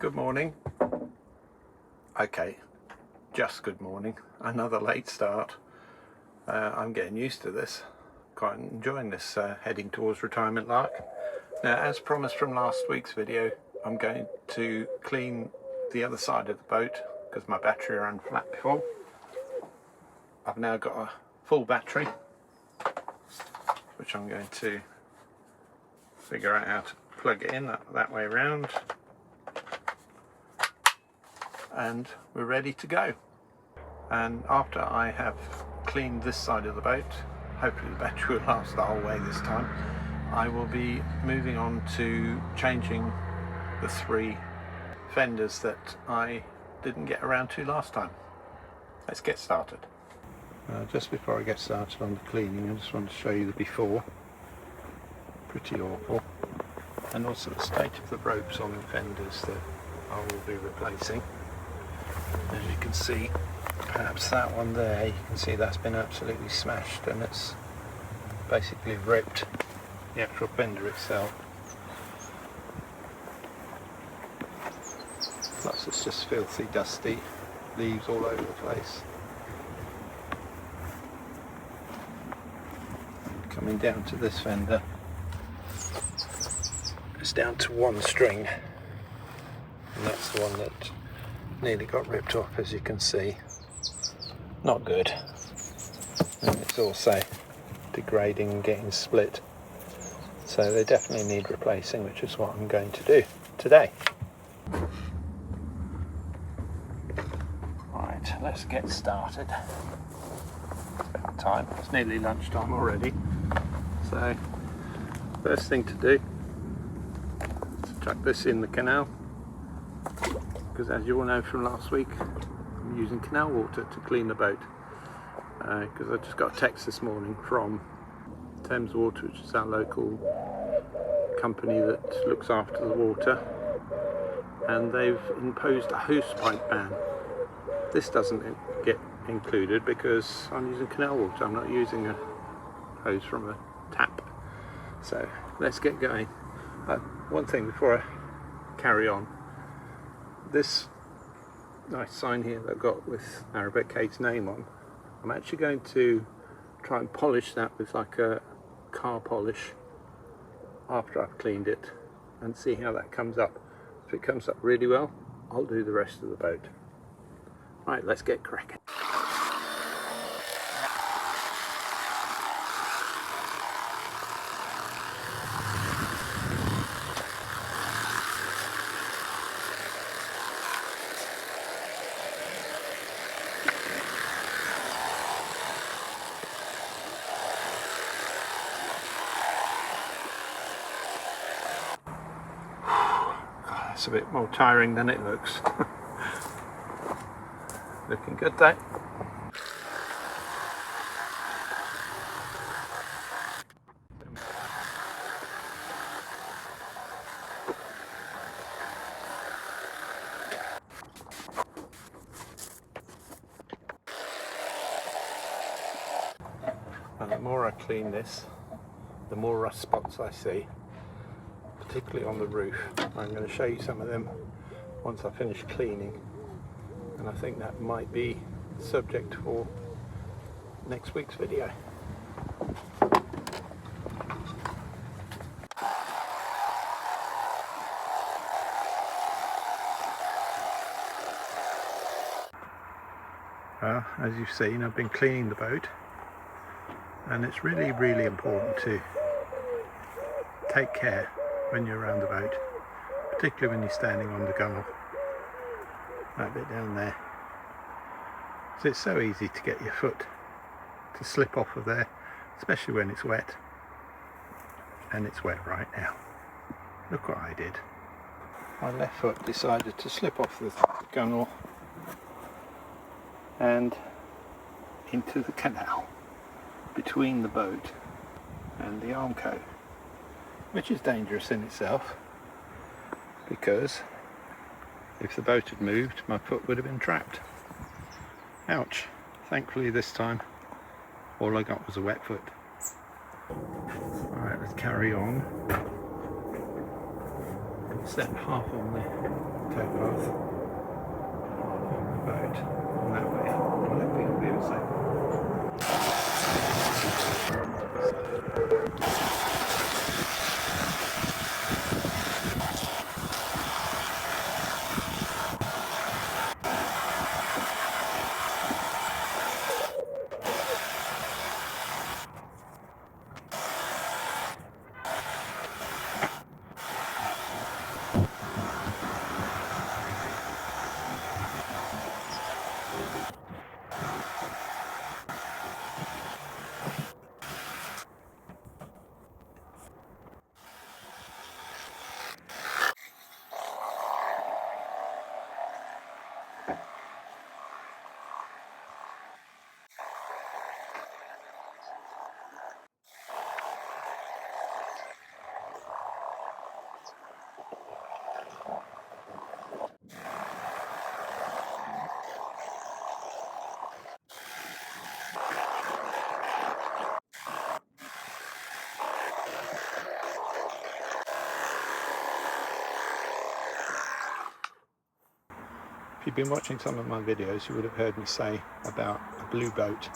Good morning. Okay, just good morning. Another late start. I'm getting used to this. Quite enjoying this heading towards retirement lark. Now, as promised from last week's video, I'm going to clean the other side of the boat because my battery ran flat before. I've now got a full battery, which I'm going to figure out how to plug it in that way around. And we're ready to go. And after I have cleaned this side of the boat, hopefully the battery will last the whole way this time, I will be moving on to changing the 3 fenders that I didn't get around to last time. Let's get started. Just before I get started on the cleaning, I just want to show you the before. Pretty awful. And also the state of the ropes on the fenders that I will be replacing. As you can see, perhaps that one there, you can see that's been absolutely smashed and it's basically ripped the actual fender itself. Plus it's just filthy, dusty, leaves all over the place. Coming down to this fender, it's down to 1 string, and that's the one that nearly got ripped off, as you can see. Not good. And it's also degrading and getting split. So they definitely need replacing, which is what I'm going to do today. Right, let's get started. It's about time. It's nearly lunchtime already. So, first thing to do is chuck this in the canal. Because as you all know from last week, I'm using canal water to clean the boat. Because I just got a text this morning from Thames Water, which is our local company that looks after the water, and they've imposed a hosepipe ban. This doesn't get included because I'm using canal water. I'm not using a hose from a tap. So let's get going. One thing before I carry on. This nice sign here that I've got with Narrowboat Kate's name on, I'm actually going to try and polish that with like a car polish after I've cleaned it and see how that comes up. If it comes up really well, I'll do the rest of the boat. Right, let's get cracking. It's a bit more tiring than it looks. Looking good though. And the more I clean this, the more rust spots I see, particularly on the roof. I'm going to show you some of them once I finish cleaning, and I think that might be the subject for next week's video. Well, as you've seen, I've been cleaning the boat, and it's really important to take care when you're around the boat, particularly when you're standing on the gunnel, that bit down there. So it's so easy to get your foot to slip off of there, especially when it's wet, and it's wet right now. Look what I did. My left foot decided to slip off the gunnel and into the canal between the boat and the armco, which is dangerous in itself, because if the boat had moved, my foot would have been trapped. Ouch. Thankfully this time all I got was a wet foot. Alright, let's carry on. Step half on there. towpath on the boat, and that way I'm hoping it'll be the same. If you've been watching some of my videos, you would have heard me say about a blue boat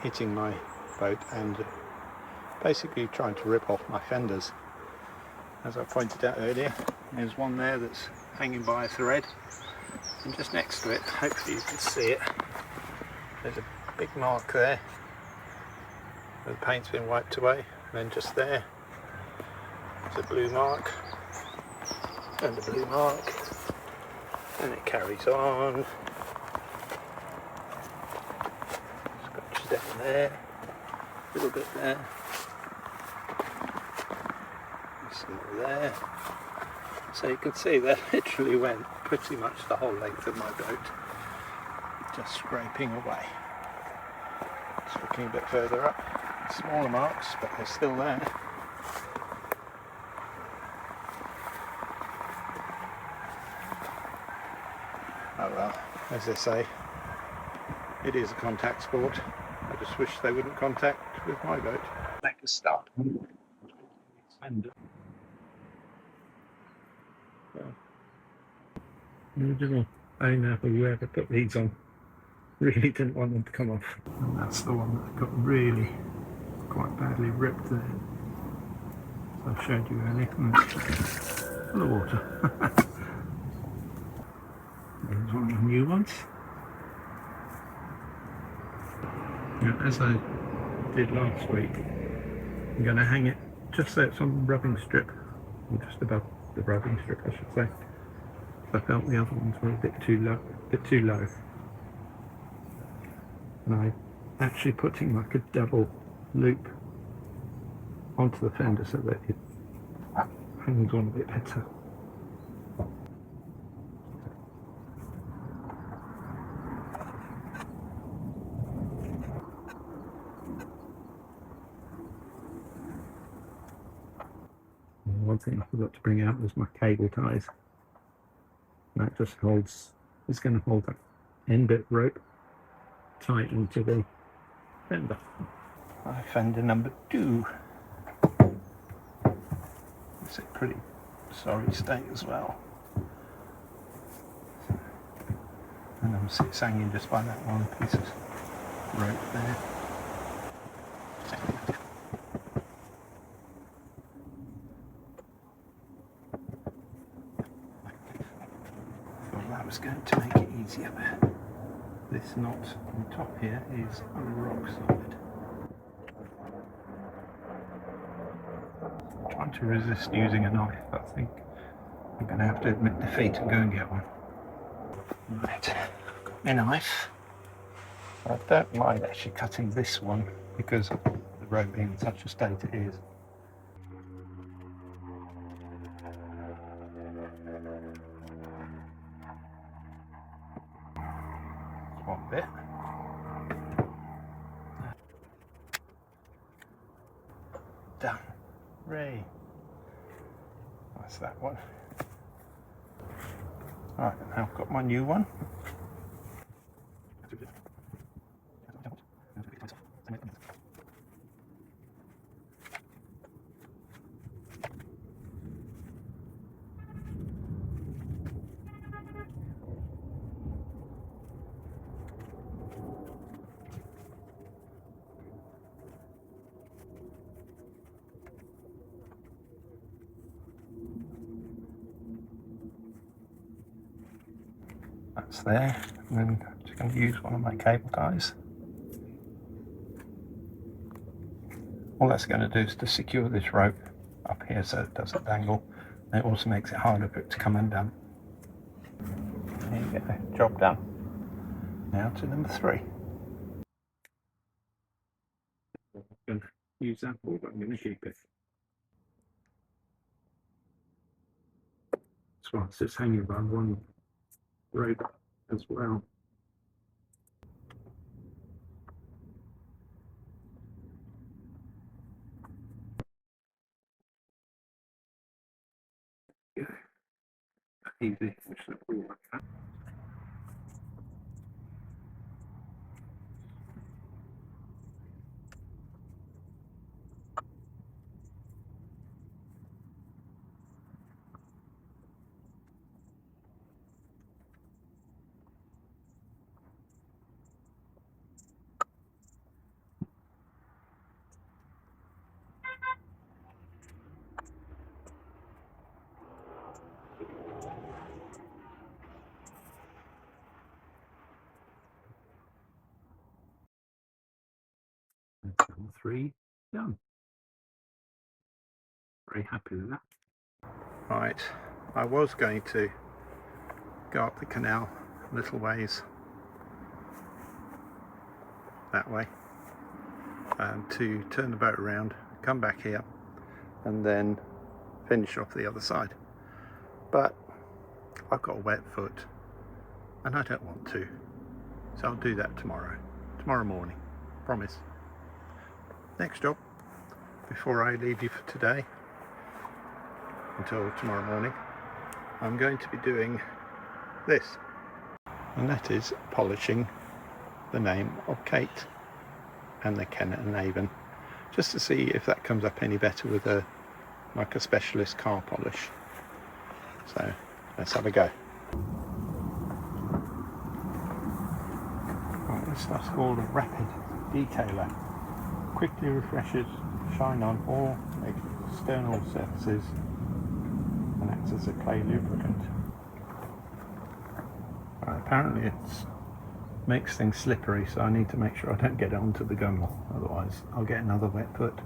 hitting my boat and basically trying to rip off my fenders. As I pointed out earlier, there's one there that's hanging by a thread, and just next to it, hopefully you can see it, there's a big mark there where the paint's been wiped away, and then just there there's a blue mark and a blue mark, and it carries on, scratches down there, a little bit there, some there. So you can see that literally went pretty much the whole length of my boat, just scraping away. Just looking a bit further up, smaller marks, but they're still there. Oh well, as they say, it is a contact sport. I just wish they wouldn't contact with my boat. Make a start. The original owner, whoever put these on, really didn't want them to come off. And that's the one that got really quite badly ripped there. So I showed you earlier. Full of water. There's one of the new ones. Now, as I did last week, I'm going to hang it just so it's on the rubbing strip, or just above the rubbing strip I should say. I felt the other ones were a bit too low. And I'm actually putting like a double loop onto the fender so that it hangs on a bit better. One thing I forgot to bring out was my cable ties. That just holds, it's going to hold that end bit rope tight into the fender. My fender number 2. It's in pretty sorry state as well. And it's hanging just by that one piece of rope there. That was going to make it easier. This knot on top here is rock solid. I'm trying to resist using a knife, but I think I'm going to have to admit defeat and go and get one. Right, I've got my knife. I don't mind actually cutting this one because of the rope being in such a state it is. One bit. Done. Ray. That's that one. Alright, now I've got my new one. That's there, and then I'm just going to use one of my cable ties. All that's going to do is to secure this rope up here so it doesn't dangle, and it also makes it harder for it to come undone. There you go, job done. Now to number 3. I'm going to use that ball, but I'm going to keep it. So it's just hanging by one rope as well. Yeah, easy. Push that ball like that. Number 3 done. Very happy with that. Right, I was going to go up the canal a little ways that way to turn the boat around, come back here and then finish off the other side, but I've got a wet foot and I don't want to, so I'll do that tomorrow morning, promise. Next job, before I leave you for today until tomorrow morning, I'm going to be doing this, and that is polishing the name of Kate and the canal, just to see if that comes up any better with like a specialist car polish. So let's have a go. Right, this stuff's called a rapid detailer. Quickly refreshes shine on all external surfaces and acts as a clay lubricant. Right, apparently it makes things slippery, so I need to make sure I don't get it onto the gunnel, otherwise I'll get another wet foot.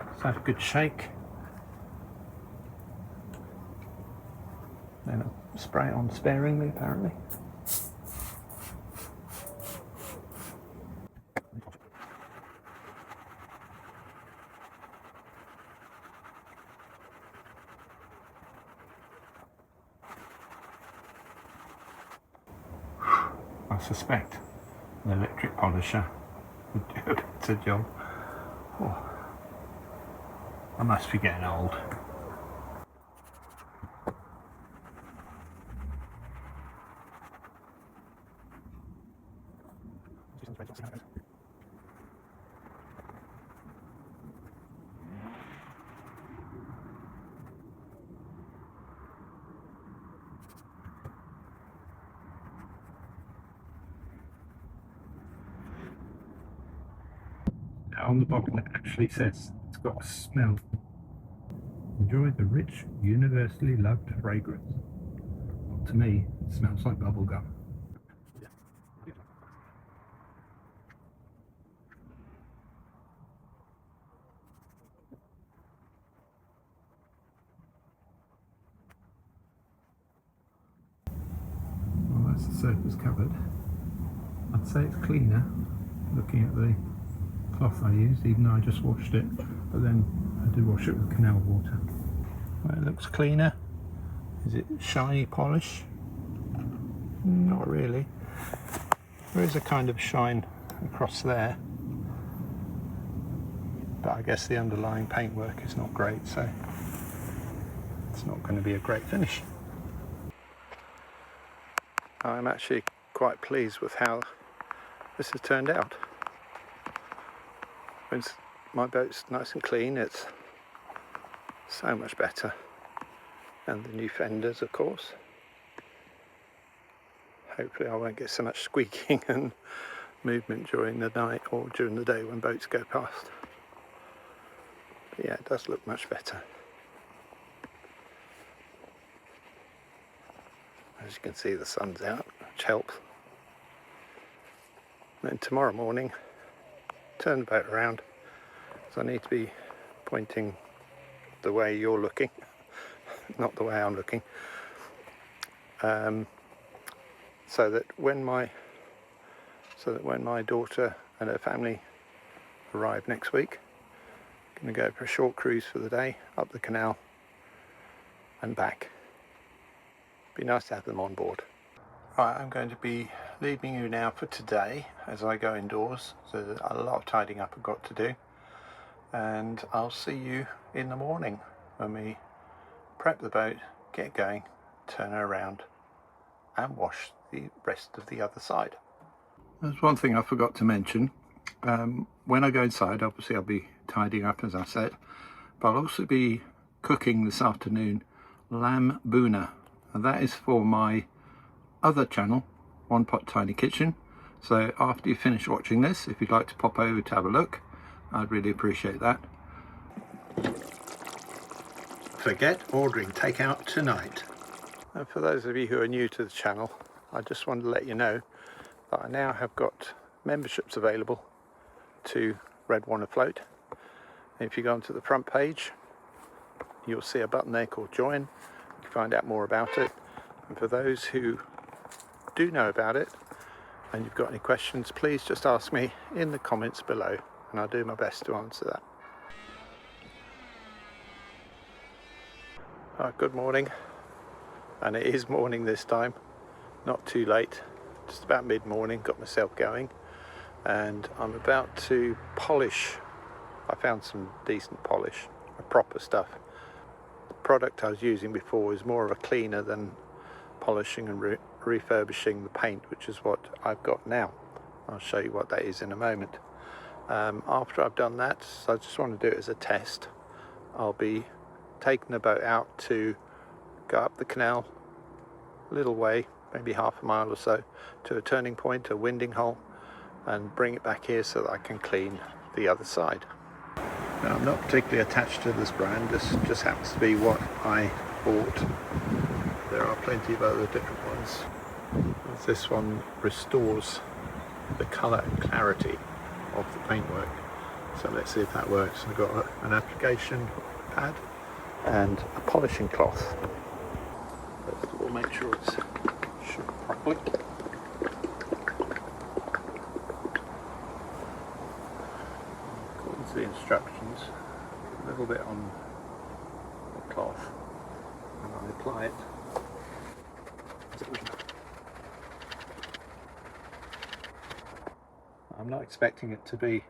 Let's have a good shake, then I'll spray it on sparingly apparently. I suspect an electric polisher would do a better job. Oh, I must be getting old. On the bottom it actually says it's got a smell. Enjoy the rich, universally loved fragrance. Well, to me, it smells like bubble gum. Well, that's the surface covered. I'd say it's cleaner looking at the cloth I used, even though I just washed it, but then I did wash it with canal water. Well, it looks cleaner. Is it shiny polish? Not really. There is a kind of shine across there, but I guess the underlying paintwork is not great, so it's not going to be a great finish. I'm actually quite pleased with how this has turned out. When my boat's nice and clean, it's so much better. And the new fenders, of course. Hopefully I won't get so much squeaking and movement during the night or during the day when boats go past. But yeah, it does look much better. As you can see, the sun's out, which helps. And then tomorrow morning, turn the boat around, so I need to be pointing the way you're looking, not the way I'm looking, so that when my daughter and her family arrive next week, I'm going to go for a short cruise for the day up the canal and back. Be nice to have them on board. Right, I'm going to be leaving you now for today as I go indoors. So there's a lot of tidying up I've got to do, and I'll see you in the morning when we prep the boat, get going, turn her around and wash the rest of the other side. There's one thing I forgot to mention. When I go inside, obviously I'll be tidying up as I said, but I'll also be cooking this afternoon lamb boona, and that is for my other channel, One Pot Tiny Kitchen. So after you finish watching this, if you'd like to pop over to have a look, I'd really appreciate that. Forget ordering takeout tonight. And for those of you who are new to the channel, I just wanted to let you know that I now have got memberships available to Red One Afloat. If you go onto the front page, you'll see a button there called Join. You can find out more about it. And for those who do know about it and you've got any questions, please just ask me in the comments below and I'll do my best to answer that. Good morning, and it is morning this time, not too late, just about mid-morning. Got myself going and I'm about to polish. I found some decent polish, proper stuff. The product I was using before was more of a cleaner than polishing and refurbishing the paint, which is what I've got now. I'll show you what that is in a moment. After I've done that, so I just want to do it as a test, I'll be taking the boat out to go up the canal a little way, maybe half a mile or so, to a turning point, a winding hole, and bring it back here so that I can clean the other side. Now, I'm not particularly attached to this brand, this just happens to be what I bought. There are plenty of other different ones. This one restores the colour and clarity of the paintwork. So let's see if that works. I've got an application pad and a polishing cloth. First of all, make sure it's shook properly. According to the instructions, a little bit on the cloth, and I apply it. I'm not expecting it to be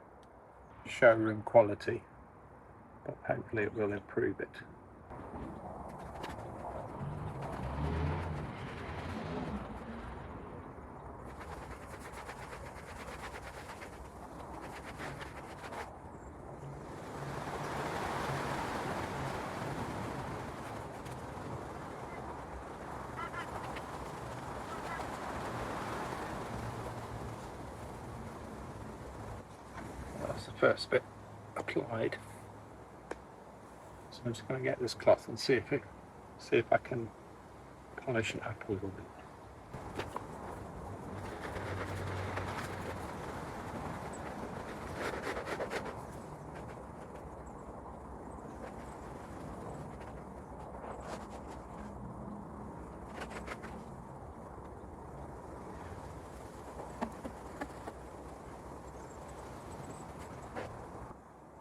showroom quality, but hopefully it will improve it. That's the first bit applied. So I'm just going to get this cloth and see if I can polish it up a little bit.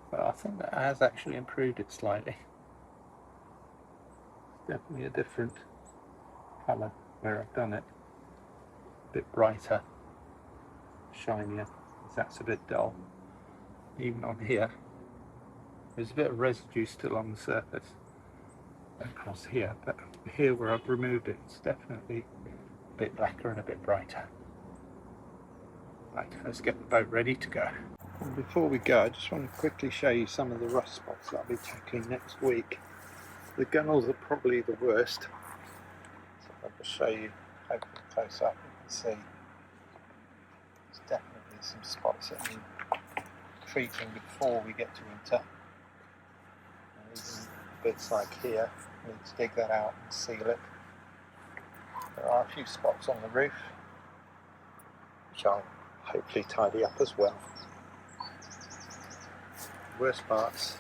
But I think that has actually improved it slightly. It's definitely a different colour where I've done it. A bit brighter, shinier, because that's a bit dull. Even on here, there's a bit of residue still on the surface across here, but here where I've removed it, it's definitely a bit blacker and a bit brighter. Right, let's get the boat ready to go. And before we go, I just want to quickly show you some of the rust spots that I'll be tackling next week. The gunnels are probably the worst, so I'll just show you, hopefully close up, you can see there's definitely some spots that need treating before we get to winter. And even bits like here, I need to dig that out and seal it. There are a few spots on the roof, which I'll hopefully tidy up as well. The worst part's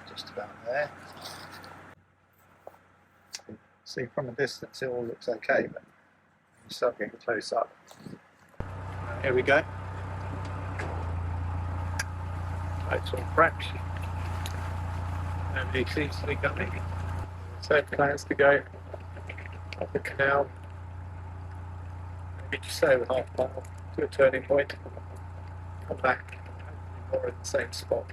just about there. See, from a distance it all looks okay, but you start getting close up. Here we go. Lights all cracked. And he seems to be coming. So plans to go up the canal, maybe just over half a mile to a turning point, come back, hopefully more in the same spot.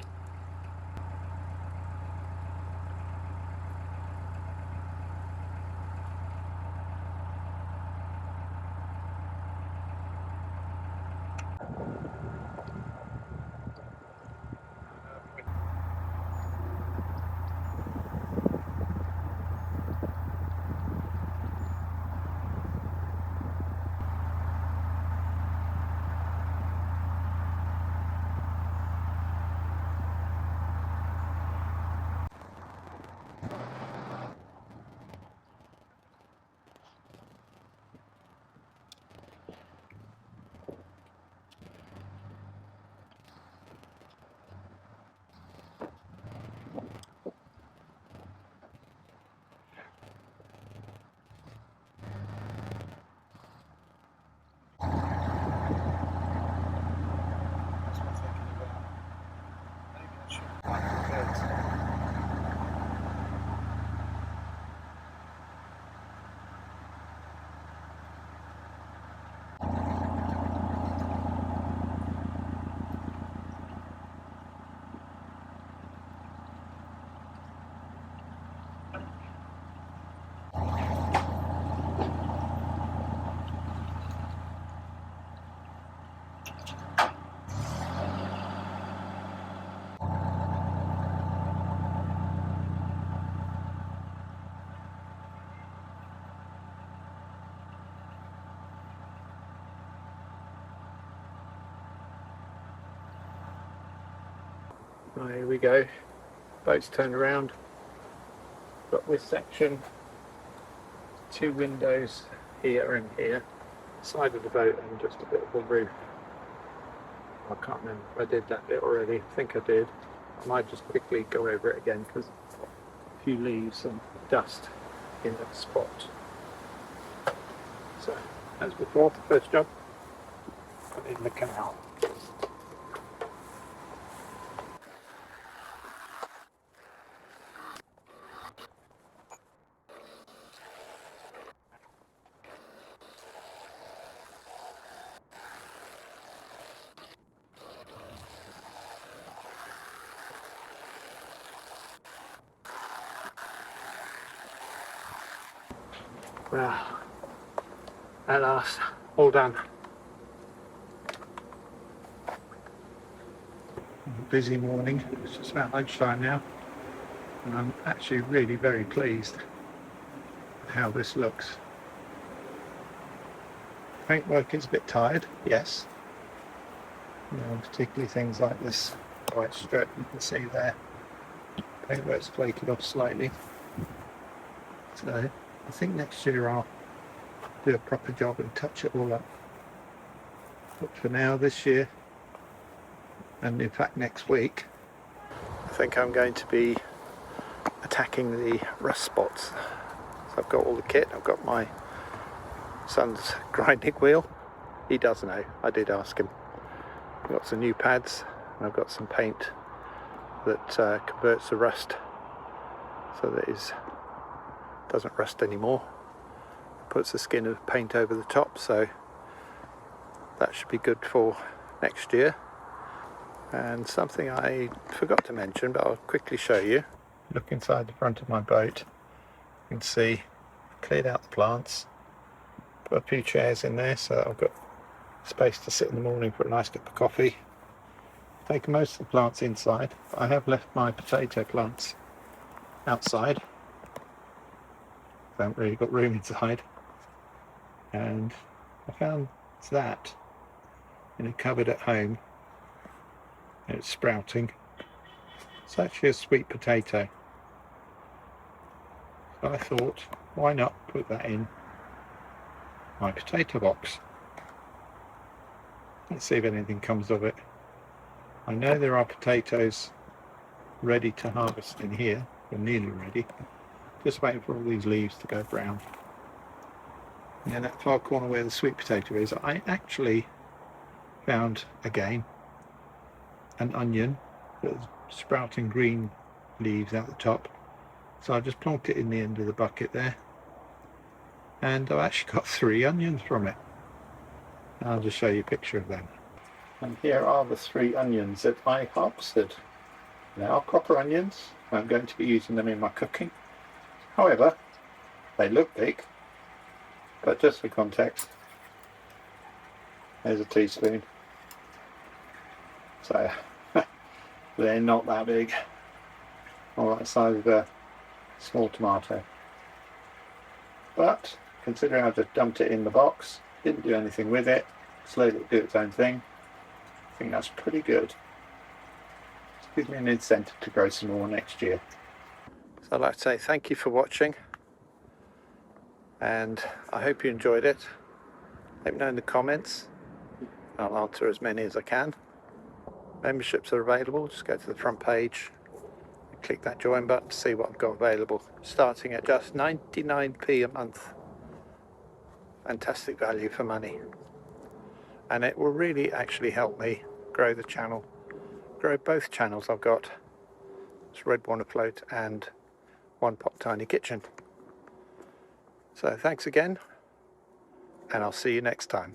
Right, here we go. Boat's turned around. Got this section, 2 windows here and here, side of the boat and just a bit of a roof. I can't remember if I did that bit already. I think I did. I might just quickly go over it again because a few leaves and dust in that spot. So, as before, the first job, put in the canal. Well, at last, all done. Busy morning, it's just about lunchtime now, and I'm actually really very pleased with how this looks. Paintwork is a bit tired, yes. You know, particularly things like this white strip you can see there. Paintwork's flaking off slightly. So I think next year I'll do a proper job and touch it all up. But for now, this year, and in fact next week, I think I'm going to be attacking the rust spots. So I've got all the kit. I've got my son's grinding wheel. He does know, I did ask him. I've got some new pads and I've got some paint that converts the rust so that it doesn't rust anymore. Puts a skin of paint over the top, so that should be good for next year. And something I forgot to mention, but I'll quickly show you. Look inside the front of my boat. You can see I've cleared out the plants, put a few chairs in there so I've got space to sit in the morning for a nice cup of coffee. Taken most of the plants inside. I have left my potato plants outside. I haven't really got room inside. And I found that in a cupboard at home. It's sprouting. It's actually a sweet potato. So I thought, why not put that in my potato box. Let's see if anything comes of it. I know there are potatoes ready to harvest in here. They're nearly ready. Just waiting for all these leaves to go brown. And in that far corner where the sweet potato is, I actually found again an onion that's sprouting green leaves out the top. So I just plonked it in the end of the bucket there, and I've actually got 3 onions from it. I'll just show you a picture of them. And here are the 3 onions that I harvested. They are copper onions. I'm going to be using them in my cooking. However, they look big, but just for context, there's a teaspoon. So they're not that big. All that size of a small tomato. But considering I just dumped it in the box, didn't do anything with it, just let it do its own thing, I think that's pretty good. It gives me an incentive to grow some more next year. So I'd like to say thank you for watching, and I hope you enjoyed it. Let me know in the comments. I'll answer as many as I can. Memberships are available. Just go to the front page and click that join button to see what I've got available, starting at just 99p a month. Fantastic value for money, and it will really actually help me grow the channel, grow both channels I've got. It's Red One Afloat and One Pot Tiny Kitchen. So thanks again, and I'll see you next time.